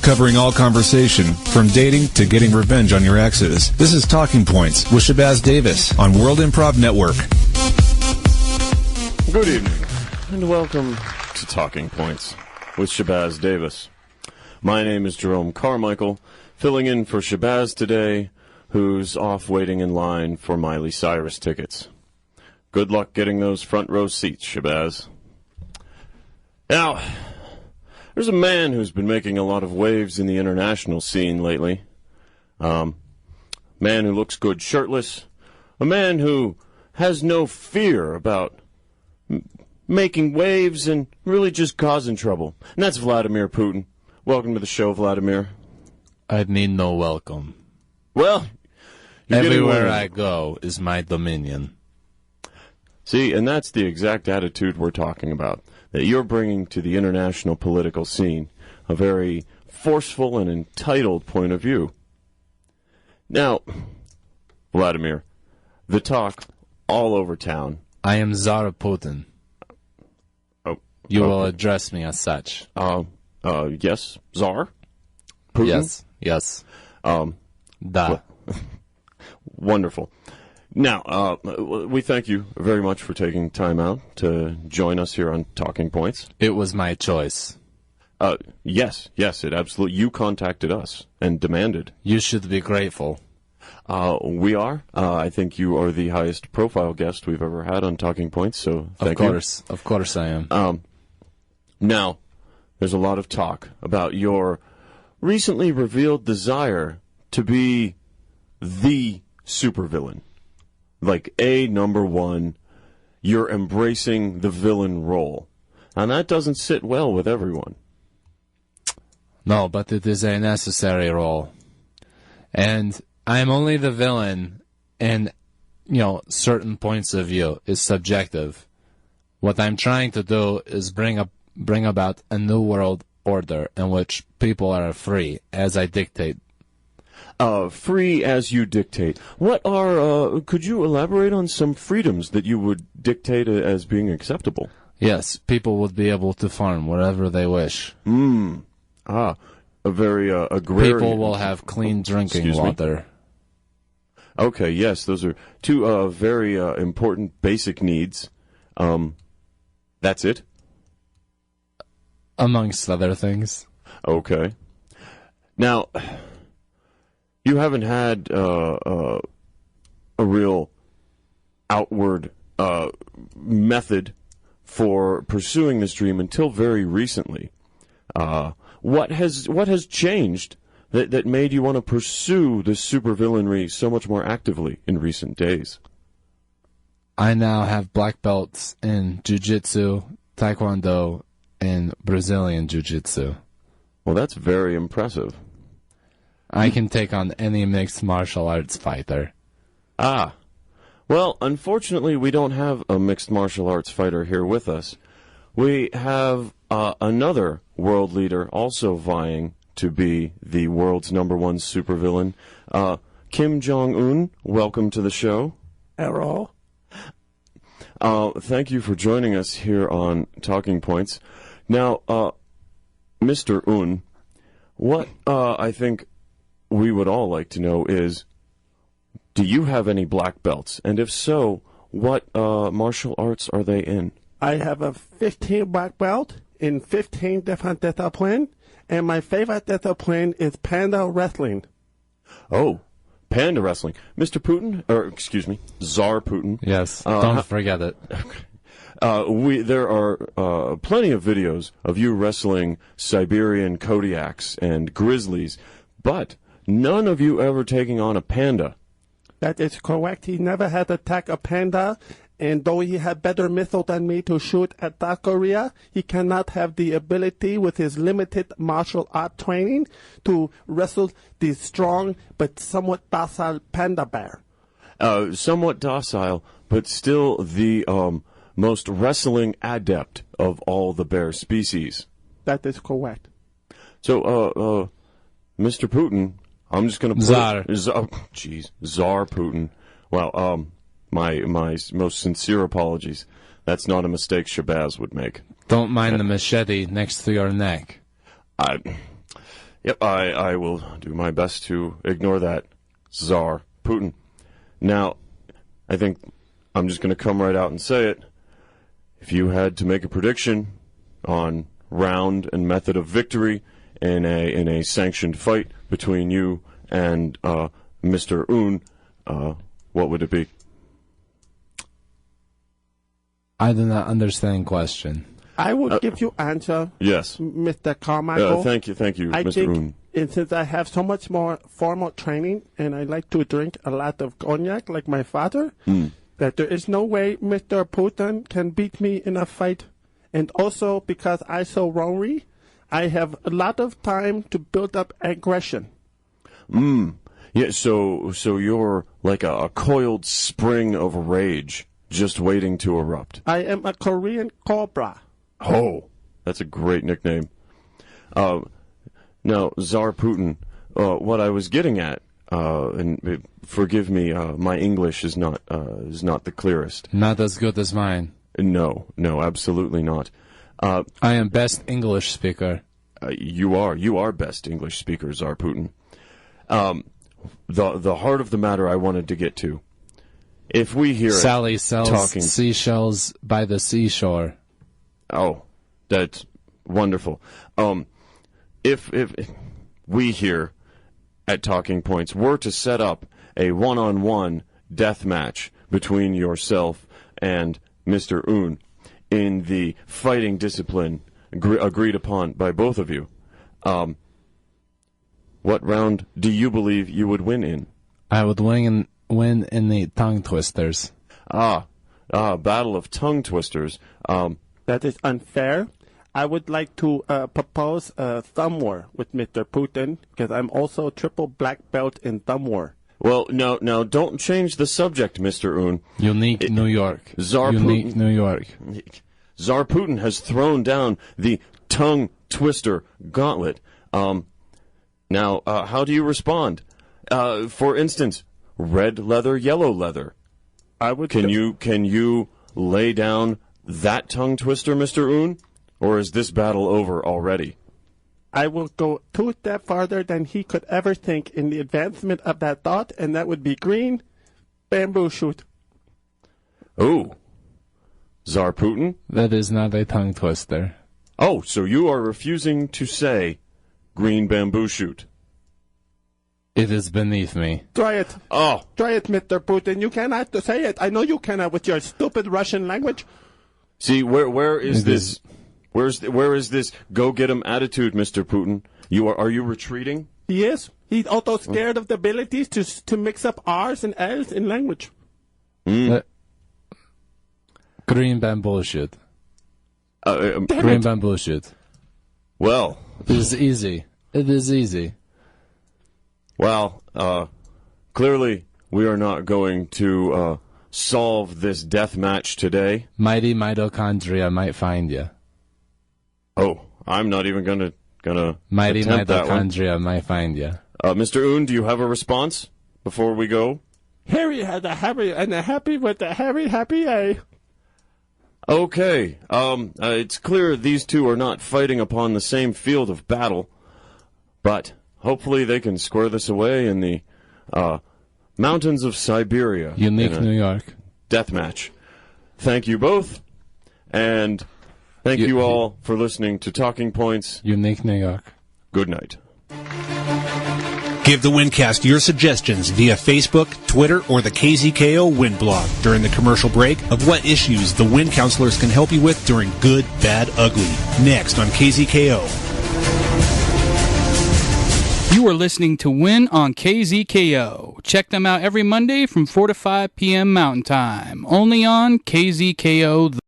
Covering all conversation, from dating to getting revenge on your exes. This is Talking Points with Shabazz Davis on World Improv Network. Good evening, and welcome to Talking Points with Shabazz Davis. My name is Jerome Carmichael, filling in for Shabazz today, who's off waiting in line for Miley Cyrus tickets. Good luck getting those front row seats, Shabazz. Now, there's a man who's been making a lot of waves in the international scene lately. Man who looks good shirtless. A man who has no fear about making waves and really just causing trouble. And that's Vladimir Putin. Welcome to the show, Vladimir. I need no welcome. Well, everywhere I go is my dominion. See, and that's the exact attitude we're talking about, that you're bringing to the international political scene, a very forceful and entitled point of view. Now, Vladimir, the talk all over town. I am Tsar Putin. Oh, you will address me as such. Yes, Tsar? Putin? Yes. Wonderful. Now, we thank you very much for taking time out to join us here on Talking Points. It was my choice. Yes, it absolutely. You contacted us and demanded. You should be grateful. We are. I think you are the highest profile guest we've ever had on Talking Points, so thank you. Of course I am. Now, there's a lot of talk about your recently revealed desire to be the supervillain. Like number one, you're embracing the villain role. And that doesn't sit well with everyone. No, but it is a necessary role. And I'm only the villain, and, certain points of view is subjective. What I'm trying to do is bring about a new world order in which people are free, as I dictate. Free as you dictate. What are, could you elaborate on some freedoms that you would dictate as being acceptable? Yes, people would be able to farm wherever they wish. A very agrarian. People will have clean drinking water. Okay, yes, those are two very important basic needs. That's it? Amongst other things. Okay. Now, you haven't had a real outward method for pursuing this dream until very recently. What has changed that made you want to pursue this supervillainry so much more actively in recent days? I now have black belts in jiu-jitsu, taekwondo, and Brazilian jiu-jitsu. Well, that's very impressive. I can take on any mixed martial arts fighter. Well, unfortunately, we don't have a mixed martial arts fighter here with us. We have another world leader also vying to be the world's number one supervillain. Kim Jong-un, welcome to the show. Hello. Thank you for joining us here on Talking Points. Now, Mr. Un, what I think we would all like to know is, do you have any black belts? And if so, what martial arts are they in? I have a 15 black belt in 15 different disciplines, and my favorite discipline is panda wrestling. Oh, panda wrestling. Mr. Putin, or excuse me, Tsar Putin. Yes, don't forget it. There are plenty of videos of you wrestling Siberian Kodiaks and grizzlies, but none of you ever taking on a panda. That is correct. He never had attacked a panda, and though he had better missile than me to shoot at South Korea, he cannot have the ability with his limited martial art training to wrestle the strong but somewhat docile panda bear. Somewhat docile, but still the most wrestling adept of all the bear species. That is correct. So, Mr. Putin, I'm just going to put Tsar. Tsar Putin. Well, my most sincere apologies. That's not a mistake Shabazz would make. Don't mind the machete next to your neck. I will do my best to ignore that, Tsar Putin. Now, I think I'm just going to come right out and say it. If you had to make a prediction on round and method of victory in a sanctioned fight between you and Mr. Un, what would it be? I do not understand question. I would give you answer. Yes, Mr. Carmichael. Thank you, I Mr. think, Un. and since I have so much more formal training and I like to drink a lot of cognac like my father, that there is no way Mr. Putin can beat me in a fight. And also because I so rory, I have a lot of time to build up aggression. Yeah, so you're like a coiled spring of rage just waiting to erupt. I am a Korean cobra. Oh, that's a great nickname. Now, Tsar Putin, what I was getting at, and forgive me, my English is not the clearest. Not as good as mine. No, absolutely not. I am best English speaker. You are best English speaker, Tsar Putin. The heart of the matter I wanted to get to. If we hear Sally it sells talking, seashells by the seashore. oh, that's wonderful. If we here at Talking Points were to set up a one-on-one death match between yourself and Mr. Un in the fighting discipline agreed upon by both of you, what round do you believe you would win in? I would win in the tongue twisters. Battle of tongue twisters. That is unfair. I would like to propose a thumb war with Mr. Putin because I'm also triple black belt in thumb war. Well, no, don't change the subject, Mr. Un. Unique New York. Tsar Unique Putin. New York. Tsar Putin has thrown down the tongue twister gauntlet. Now, how do you respond? For instance, red leather, yellow leather. I would. Can you lay down that tongue twister, Mr. Un? Or is this battle over already? I will go 2 steps farther than he could ever think in the advancement of that thought, and that would be green bamboo shoot. Oh, Tsar Putin? That is not a tongue twister. Oh, so you are refusing to say green bamboo shoot. It is beneath me. Try it. Oh. Try it, Mr. Putin. You cannot say it. I know you cannot with your stupid Russian language. See, where is this? Where is this go get 'em attitude, Mr. Putin? Are you retreating? He is. He's also scared of the abilities to mix up R's and L's in language. Green bamboo shoot. Damn Green it. bamboo shoot. Well, It is easy. It is easy. well, clearly we are not going to solve this death match today. Mighty mitochondria might find you. Oh, I'm not even gonna Mighty attempt that one. mitochondria might find you. Mr. Un, do you have a response before we go? Harry had a happy and a happy with a Harry happy A. Okay. It's clear these two are not fighting upon the same field of battle, but hopefully they can square this away in the mountains of Siberia. Unique in a New York. death match. Thank you both, and thank you all for listening to Talking Points. Unique New York. Good night. Give the Windcast your suggestions via Facebook, Twitter, or the KZKO Wind blog during the commercial break of what issues the Wind counselors can help you with during Good, Bad, Ugly. Next on KZKO. You are listening to Win on KZKO. Check them out every Monday from 4 to 5 p.m. Mountain Time. Only on KZKO.